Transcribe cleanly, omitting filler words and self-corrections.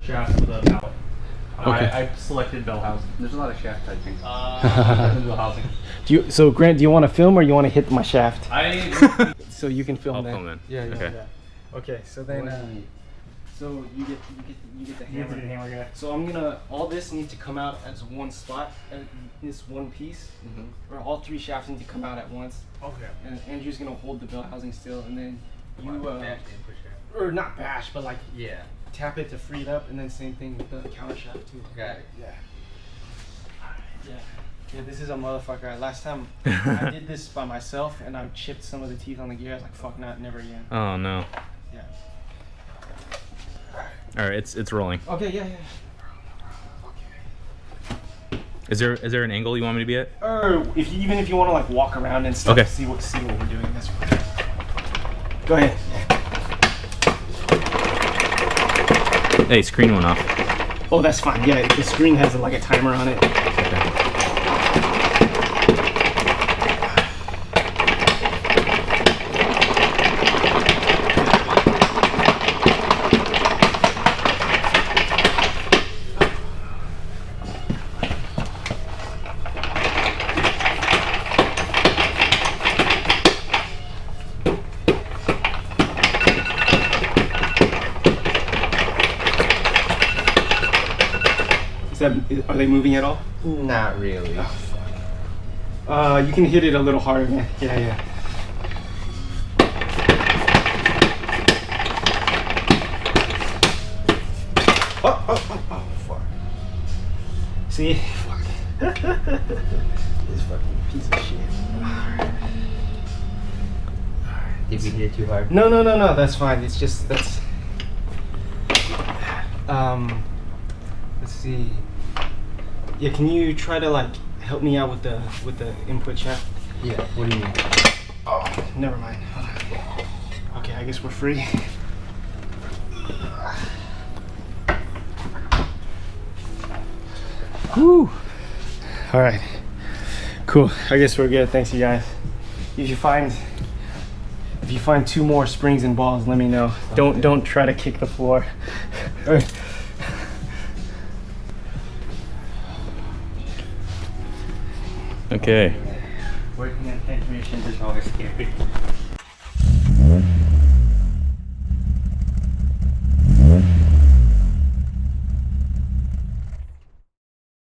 Shaft with a mallet. Okay. I selected bellhousing. There's a lot of shaft typing. Bellhousing. So Grant, do you want to film or you want to hit my shaft? So you can film I'll that. film it. Yeah. Okay. Okay. So then, so you get the hammer. the hammer guy. So I'm gonna. All this needs to come out as one spot, this one piece, or all three shafts need to come out at once. Okay. And Andrew's gonna hold the bell housing still, and then you Bash the input shaft. or not bash, but like Yeah. tap it to free it up, and then same thing with the counter shaft too. Got it. Yeah. Yeah, this is a motherfucker. Last time I did this by myself and I chipped some of the teeth on the gear. I was like, fuck, never again. Oh no. Yeah. All right, it's rolling. Okay, yeah. Is there an angle you want me to be at? Or even if you want to like walk around and stuff, Okay. see what we're doing. That's fine. Go ahead. Hey, screen went off. Oh, that's fine. Yeah, the screen has like a timer on it. Are they moving at all? Not really. Oh, fuck. You can hit it a little harder, man. Yeah. Oh, fuck. See? Fuck. This fucking piece of shit. Did we hit it too hard? No, that's fine. It's just, let's see. Yeah, can you try to like help me out with the input shaft? Yeah. What do you mean? Oh, never mind. Hold on. Okay, I guess we're free. Whew. All right. Cool. I guess we're good. Thanks, you guys. If you find two more springs and balls, let me know. Don't try to kick the floor. Okay. Working on transmission is always scary.